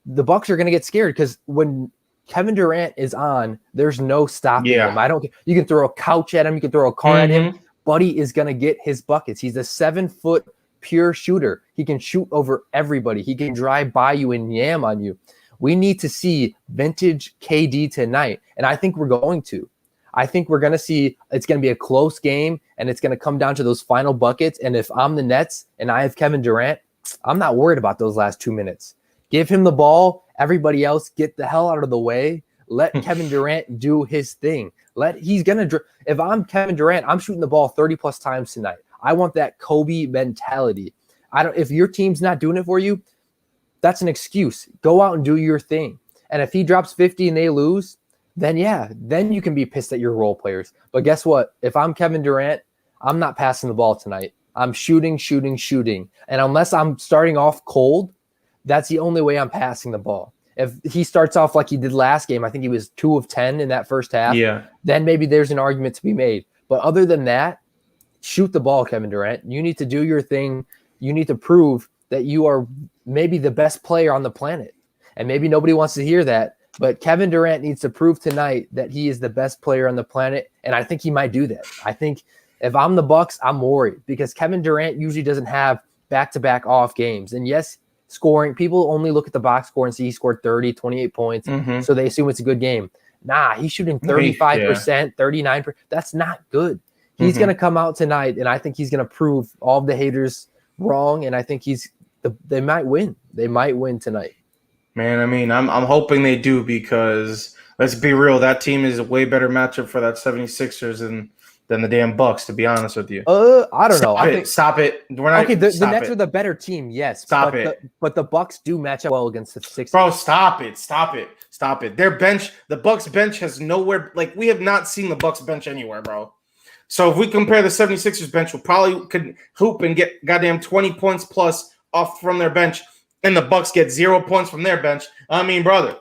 the Bucks are going to get scared because when Kevin Durant is on, there's no stopping him. You can throw a couch at him, you can throw a car at him. Buddy is going to get his buckets. He's a 7-foot pure shooter. He can shoot over everybody. He can drive by you and yam on you. We need to see vintage KD tonight, and I think we're going to. I think we're going to see it's going to be a close game, and it's going to come down to those final buckets. And if I'm the Nets and I have Kevin Durant, I'm not worried about those last 2 minutes. Give him the ball. Everybody else get the hell out of the way. Let Kevin Durant do his thing. If I'm Kevin Durant, I'm shooting the ball 30 plus times tonight. I want that Kobe mentality. If your team's not doing it for you, that's an excuse. Go out and do your thing. And if he drops 50 and they lose, then you can be pissed at your role players. But guess what? If I'm Kevin Durant, I'm not passing the ball tonight. I'm shooting. And unless I'm starting off cold, that's the only way I'm passing the ball. If he starts off like he did last game, I think he was 2 of 10 in that first half. Yeah. Then maybe there's an argument to be made. But other than that, shoot the ball, Kevin Durant. You need to do your thing. You need to prove that you are maybe the best player on the planet. And maybe nobody wants to hear that. But Kevin Durant needs to prove tonight that he is the best player on the planet, and I think he might do that. I think if I'm the Bucks, I'm worried because Kevin Durant usually doesn't have back-to-back off games. And yes, scoring, people only look at the box score and see he scored 30, 28 points, so they assume it's a good game. Nah, he's shooting 35%, 39%. That's not good. He's going to come out tonight, and I think he's going to prove all of the haters wrong, and I think they might win. They might win tonight. Man, I mean, I'm hoping they do because let's be real, that team is a way better matchup for that 76ers than the damn Bucks, to be honest with you. I don't know. Stop it. We're not, okay, the Nets are the better team, yes. But the Bucks do match up well against the Sixers. Bro, stop it. Their bench, the Bucks bench has nowhere, like we have not seen the Bucks bench anywhere, bro. So if we compare the 76ers bench, we probably could hoop and get goddamn 20 points plus off from their bench. And the Bucks get 0 points from their bench. I mean, brother,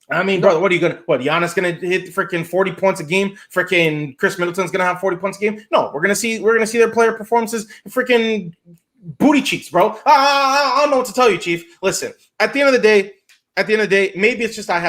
what are you gonna? Giannis gonna hit freaking 40 points a game? Freaking Chris Middleton's gonna have 40 points a game? No, we're gonna see their player performances. Freaking booty cheeks, bro. I don't know what to tell you, Chief. Listen, at the end of the day, maybe it's just I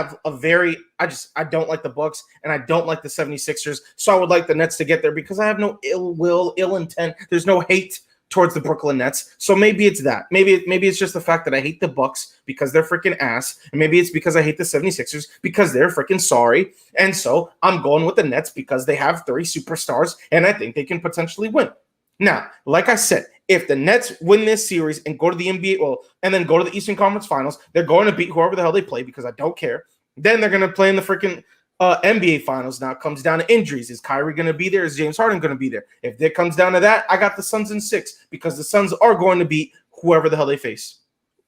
don't like the Bucks and I don't like the 76ers. So I would like the Nets to get there because I have no ill will, ill intent. There's no hate towards the Brooklyn Nets. So maybe it's that. Maybe it's just the fact that I hate the Bucks because they're freaking ass. And maybe it's because I hate the 76ers because they're freaking sorry. And so I'm going with the Nets because they have 3 superstars and I think they can potentially win. Now, like I said, if the Nets win this series and go to the NBA, and then go to the Eastern Conference Finals, they're going to beat whoever the hell they play because I don't care. Then they're going to play in the freaking NBA Finals. Now it comes down to injuries. Is Kyrie going to be there? Is James Harden going to be there? If it comes down to that, I got the Suns in 6 because the Suns are going to beat whoever the hell they face.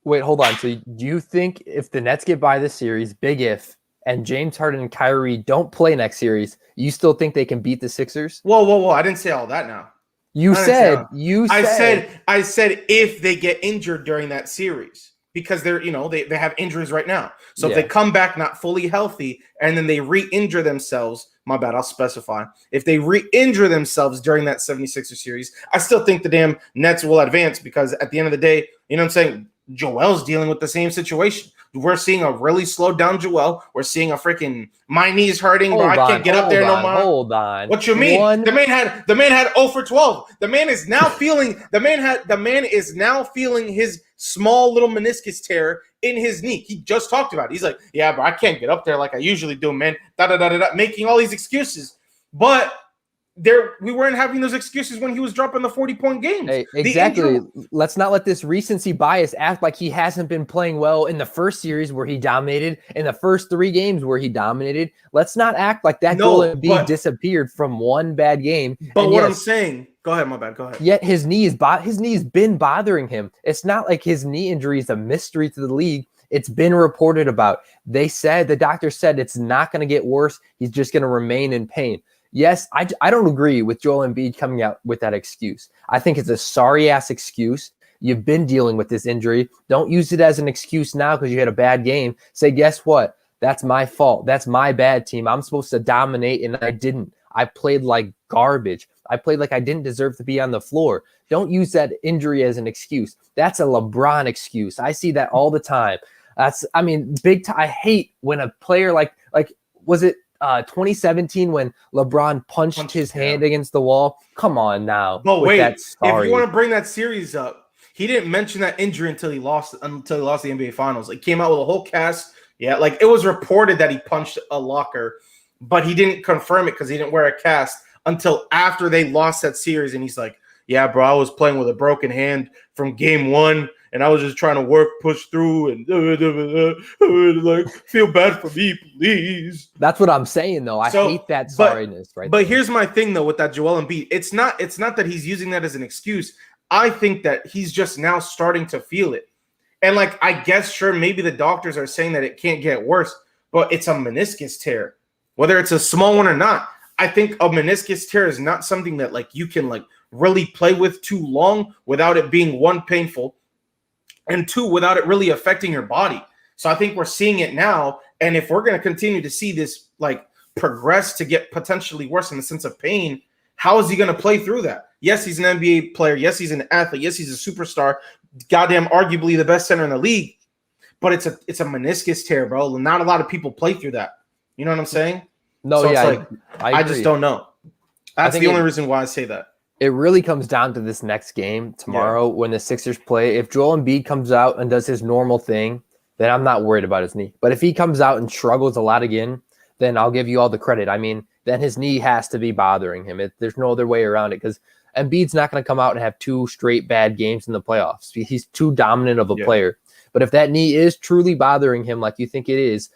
Wait, hold on. So do you think if the Nets get by this series, big if, and James Harden and Kyrie don't play next series, you still think they can beat the Sixers? Whoa. I didn't say all that now. I said if they get injured during that series. Because they're, they have injuries right now. So if they come back not fully healthy and then they re-injure themselves, my bad, I'll specify. If they re-injure themselves during that 76er series, I still think the damn Nets will advance because at the end of the day, you know what I'm saying? Joel's dealing with the same situation. We're seeing a really slowed down Joel. We're seeing a freaking my knee's hurting, bro. I can't get up there no more. Hold on. What you mean? The man had 0 for 12. The man is now feeling his small little meniscus tear in his knee. He just talked about it. He's like, yeah, bro, I can't get up there like I usually do, man. Making all these excuses. But we weren't having those excuses when he was dropping the 40-point games. Hey, exactly. Let's not let this recency bias act like he hasn't been playing well in the first series where he dominated, in the first 3 games where he dominated. Let's not act like that Joel Embiid disappeared from one bad game. But what I'm saying, go ahead, my bad, go ahead. Yet his knee's been bothering him. It's not like his knee injury is a mystery to the league. It's been reported about. The doctor said it's not going to get worse. He's just going to remain in pain. Yes, I don't agree with Joel Embiid coming out with that excuse. I think it's a sorry-ass excuse. You've been dealing with this injury. Don't use it as an excuse now because you had a bad game. Say, guess what? That's my fault. That's my bad team. I'm supposed to dominate, and I didn't. I played like garbage. I played like I didn't deserve to be on the floor. Don't use that injury as an excuse. That's a LeBron excuse. I see that all the time. Big time. I hate when a player like was it 2017 when LeBron punched his hand against the wall? Come on now. No, wait. If you want to bring that series up, he didn't mention that injury until he lost the NBA Finals. It came out with a whole cast. Yeah, like it was reported that he punched a locker, but he didn't confirm it because he didn't wear a cast until after they lost that series. And he's like, yeah, bro, I was playing with a broken hand from game 1. And I was just trying to push through, and like, feel bad for me, please. That's what I'm saying, though. I hate that sorriness, right? But here's my thing, though, with that Joel Embiid. It's not that he's using that as an excuse. I think that he's just now starting to feel it. And, like, I guess, sure, maybe the doctors are saying that it can't get worse, but it's a meniscus tear, whether it's a small one or not. I think a meniscus tear is not something that, like, you can, like, really play with too long without it being, 1, painful, and 2, without it really affecting your body. So I think we're seeing it now. And if we're going to continue to see this like progress to get potentially worse in the sense of pain, how is he going to play through that? Yes, he's an NBA player. Yes, he's an athlete. Yes, he's a superstar. Goddamn, arguably the best center in the league. But it's a meniscus tear, bro. Not a lot of people play through that. You know what I'm saying? No, so yeah, I just don't know. That's the only reason why I say that. It really comes down to this next game tomorrow when the Sixers play. If Joel Embiid comes out and does his normal thing, then I'm not worried about his knee. But if he comes out and struggles a lot again, then I'll give you all the credit. I mean, then his knee has to be bothering him. There's no other way around it because Embiid's not going to come out and have 2 straight bad games in the playoffs. He's too dominant of a player. But if that knee is truly bothering him like you think it is,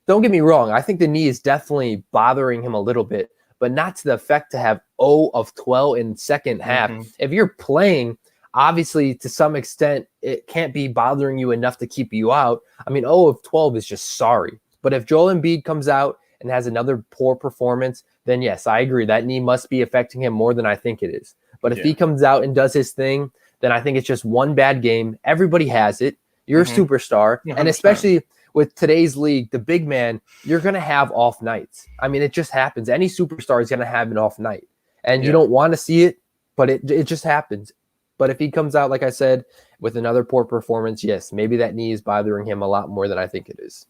don't get me wrong, I think the knee is definitely bothering him a little bit, but not to the effect to have 0 of 12 in second half. Mm-hmm. If you're playing, obviously, to some extent, it can't be bothering you enough to keep you out. I mean, 0 of 12 is just sorry. But if Joel Embiid comes out and has another poor performance, then yes, I agree. That knee must be affecting him more than I think it is. But if he comes out and does his thing, then I think it's just one bad game. Everybody has it. You're a superstar. 100%. And especially with today's league, the big man, you're going to have off nights. I mean, it just happens. Any superstar is going to have an off night. And you don't want to see it, but it just happens. But if he comes out, like I said, with another poor performance, yes, maybe that knee is bothering him a lot more than I think it is.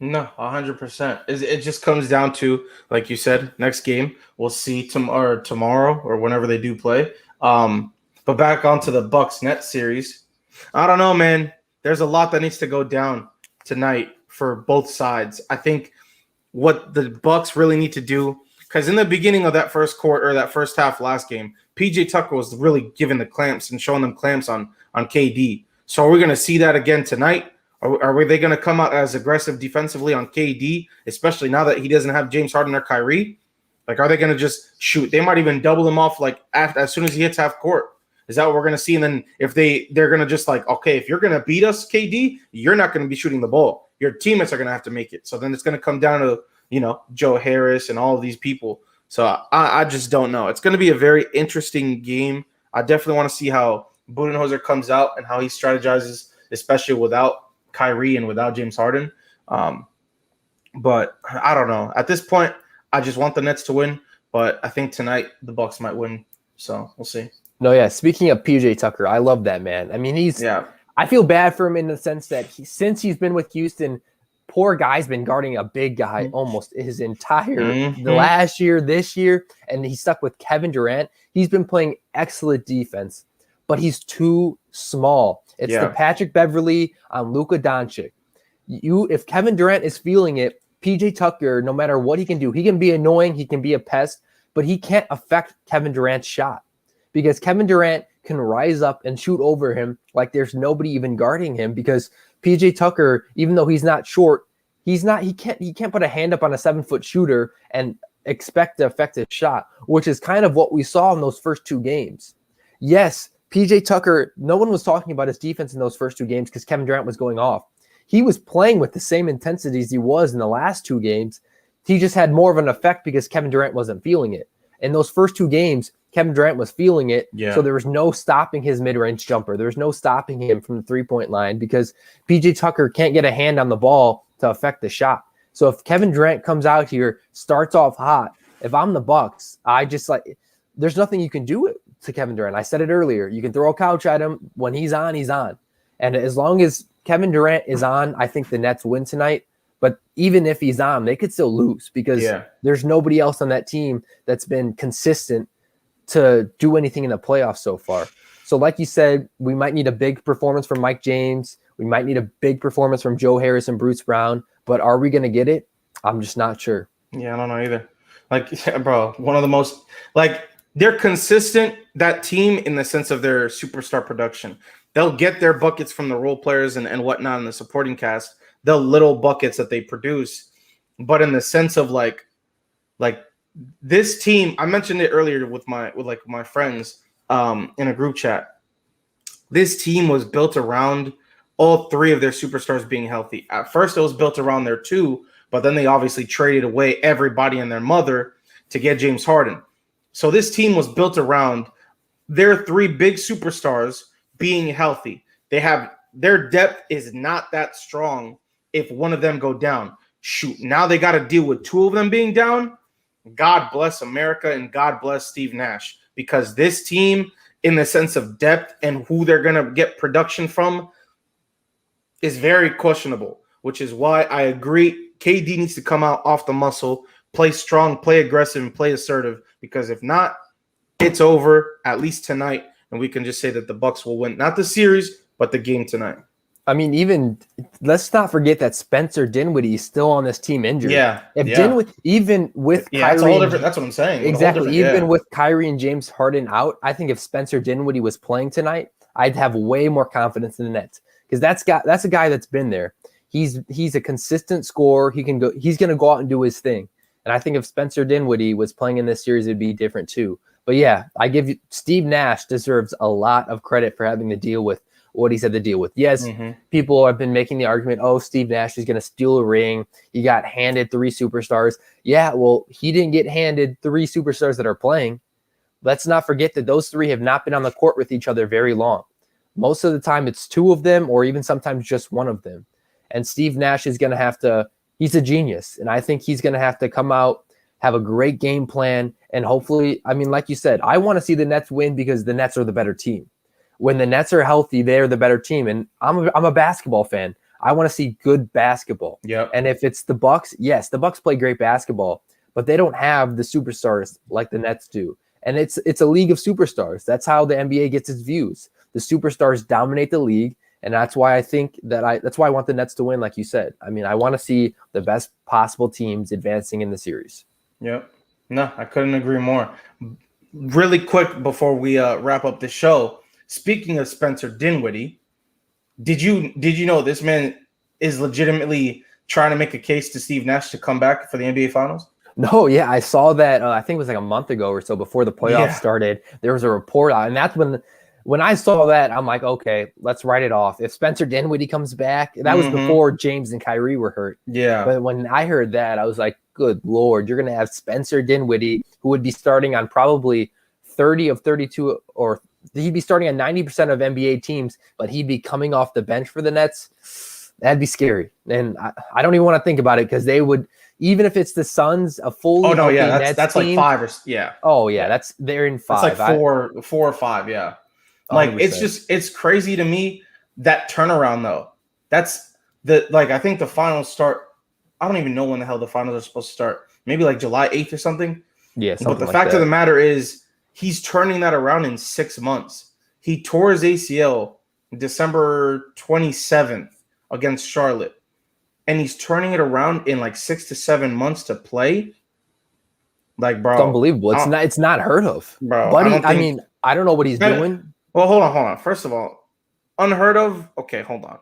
No, 100%. It just comes down to, like you said, next game. We'll see tomorrow or whenever they do play. But back onto the Bucks-Nets series. I don't know, man. There's a lot that needs to go down tonight for both sides. I think what the Bucks really need to do, because in the beginning of that first quarter or that first half last game, PJ Tucker was really giving the clamps and showing them clamps on KD. So are we going to see that again tonight? Are they going to come out as aggressive defensively on KD, especially now that he doesn't have James Harden or Kyrie? Like, are they going to just shoot? They might even double him off like as soon as he hits half court. Is that what we're going to see? And then if they're going to just like, okay, if you're going to beat us, KD, you're not going to be shooting the ball. Your teammates are going to have to make it. So then it's going to come down to, Joe Harris and all of these people. So I just don't know. It's going to be a very interesting game. I definitely want to see how Budenholzer comes out and how he strategizes, especially without Kyrie and without James Harden. But I don't know. At this point, I just want the Nets to win. But I think tonight the Bucks might win. So we'll see. No, yeah. Speaking of PJ Tucker, I love that man. I mean, I feel bad for him in the sense that since he's been with Houston, poor guy's been guarding a big guy almost his entire the last year, this year, and he's stuck with Kevin Durant. He's been playing excellent defense, but he's too small. It's the Patrick Beverley on Luka Doncic. If Kevin Durant is feeling it, PJ Tucker, no matter what he can do, he can be annoying, he can be a pest, but he can't affect Kevin Durant's shot because Kevin Durant can rise up and shoot over him like there's nobody even guarding him because PJ Tucker, even though he's not short, he can't put a hand up on a 7-foot shooter and expect to affect his shot, which is kind of what we saw in those first 2 games. Yes, PJ Tucker, no one was talking about his defense in those first 2 games because Kevin Durant was going off. He was playing with the same intensity as he was in the last 2 games. He just had more of an effect because Kevin Durant wasn't feeling it. In those first 2 games, Kevin Durant was feeling it, so there was no stopping his mid-range jumper. There was no stopping him from the three-point line because PJ Tucker can't get a hand on the ball to affect the shot. So if Kevin Durant comes out here, starts off hot, if I'm the Bucks, there's nothing you can do to Kevin Durant. I said it earlier. You can throw a couch at him. When he's on, he's on. And as long as Kevin Durant is on, I think the Nets win tonight. But even if he's on, they could still lose because there's nobody else on that team that's been consistent to do anything in the playoffs so far. So like you said, we might need a big performance from Mike James. We might need a big performance from Joe Harris and Bruce Brown. But are we going to get it? I'm just not sure. Yeah, I don't know either. Bro, one of the most they're consistent, that team, in the sense of their superstar production. They'll get their buckets from the role players and whatnot in the supporting cast, the little buckets that they produce. But in the sense of like this team, I mentioned it earlier with my friends in a group chat. This team was built around all 3 of their superstars being healthy. At first, it was built around their 2, but then they obviously traded away everybody and their mother to get James Harden. So this team was built around their 3 big superstars being healthy. Their depth is not that strong if one of them go down. Shoot, now they got to deal with 2 of them being down. God bless America and God bless Steve Nash, because this team, in the sense of depth and who they're going to get production from, is very questionable, which is why I agree KD needs to come out off the muscle, play strong, play aggressive, and play assertive, because if not, it's over, at least tonight, and we can just say that the Bucks will win, not the series, but the game tonight. I mean, even let's not forget that Spencer Dinwiddie is still on this team injured. Dinwiddie, even with Kyrie, that's all different. That's what I'm saying. Exactly. Even with Kyrie and James Harden out, I think if Spencer Dinwiddie was playing tonight, I'd have way more confidence in the Nets, because that's a guy that's been there. He's a consistent scorer. He's going to go out and do his thing. And I think if Spencer Dinwiddie was playing in this series, it'd be different too. But yeah, Steve Nash deserves a lot of credit for having to deal with what he's had to deal with. Yes, people have been making the argument, Steve Nash is going to steal a ring. He got handed 3 superstars. Yeah, well, he didn't get handed 3 superstars that are playing. Let's not forget that those 3 have not been on the court with each other very long. Most of the time, it's 2 of them, or even sometimes just 1 of them. And Steve Nash is going to have to – he's a genius. And I think he's going to have to come out, have a great game plan, and hopefully – I mean, like you said, I want to see the Nets win because the Nets are the better team. When the Nets are healthy, they're the better team. And I'm a basketball fan. I want to see good basketball. Yep. And if it's the Bucks, yes, the Bucks play great basketball, but they don't have the superstars like the Nets do. And it's a league of superstars. That's how the NBA gets its views. The superstars dominate the league, and that's why I think that's why I want the Nets to win, like you said. I mean, I want to see the best possible teams advancing in the series. Yep. No, I couldn't agree more. Really quick before we wrap up the show. Speaking of Spencer Dinwiddie, did you know this man is legitimately trying to make a case to Steve Nash to come back for the NBA Finals? No, yeah, I saw that. I think it was like a month ago or so before the playoffs started. There was a report out, and that's when I saw that, I'm like, okay, let's write it off. If Spencer Dinwiddie comes back, that was before James and Kyrie were hurt. Yeah. But when I heard that, I was like, good Lord, you're going to have Spencer Dinwiddie, who would be starting on probably 30 of 32, or he'd be starting on 90% of NBA teams, but he'd be coming off the bench for the Nets. That'd be scary. And I don't even want to think about it, because they would, even if it's the Suns, a fully Nets that's team, like 5 or yeah. Oh yeah, they're in 5. That's like 4 or 5, yeah. Like 100%. it's crazy to me that turnaround though, that's I think the finals start. I don't even know when the hell the finals are supposed to start. Maybe like July 8th or something. Yeah, But the like fact that. of the matter is, he's turning that around in 6 months. He tore his ACL December 27th against Charlotte, and he's turning it around in like 6 to 7 months to play. Like, bro, It's unbelievable. It's not heard of, bro. buddy. I mean, I don't know what he's doing. Well, hold on. First of all, unheard of. Okay, hold on.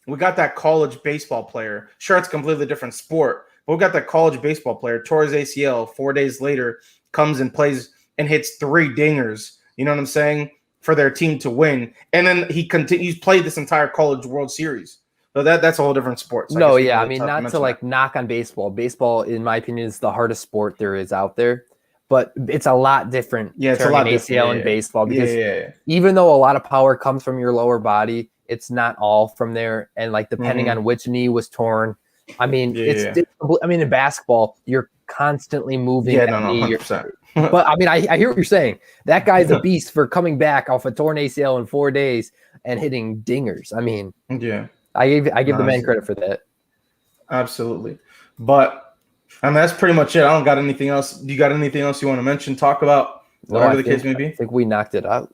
We got that college baseball player. Sure, it's a completely different sport, but we got that college baseball player, tore his ACL 4 days later, comes and plays and hits 3 dingers. You know what I'm saying? For their team to win. And then he continues played this entire college World Series. So that's a whole different sport. So No, yeah. I mean, not to like knock on baseball. Baseball, in my opinion, is the hardest sport there is out there. But it's a lot different. Yeah, it's a lot different. ACL in baseball because even though a lot of power comes from your lower body, it's not all from there. And like depending on which knee was torn, I mean, I mean, in basketball, you're constantly moving. Yeah, no, 100%. But I mean, I hear what you're saying. That guy's a beast for coming back off a torn ACL in 4 days and hitting dingers. I mean, yeah, I give the man credit for that. Absolutely. But I mean, that's pretty much it. I don't got anything else. Do you got anything else you want to mention, talk about, whatever the case may be? I think we knocked it out.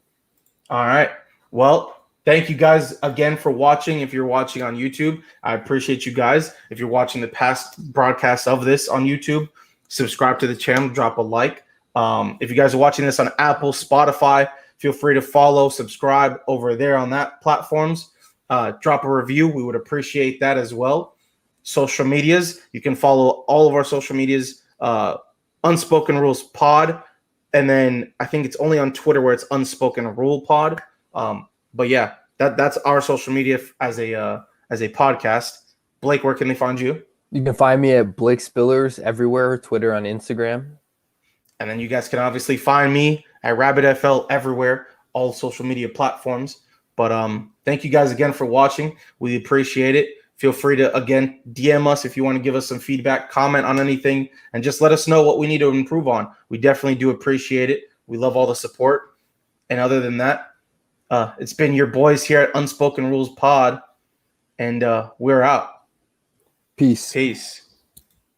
All right. Well, thank you guys again for watching. If you're watching on YouTube, I appreciate you guys. If you're watching the past broadcasts of this on YouTube, subscribe to the channel, drop a like. If you guys are watching this on Apple, Spotify, feel free to follow, subscribe over there on that platforms. Drop a review. We would appreciate that as well. Social medias, you can follow all of our social medias, Unspoken Rules Pod. And then I think it's only on Twitter where it's Unspoken Rule Pod. But yeah, that's our social media as a podcast. Blake, where can they find you? You can find me at Blake Spillers everywhere, Twitter, on Instagram. And then you guys can obviously find me at RabbitFL everywhere, all social media platforms. But thank you guys again for watching. We appreciate it. Feel free to, again, DM us if you want to give us some feedback, comment on anything, and just let us know what we need to improve on. We definitely do appreciate it. We love all the support. And other than that, it's been your boys here at Unspoken Rules Pod, and we're out. Peace. Peace.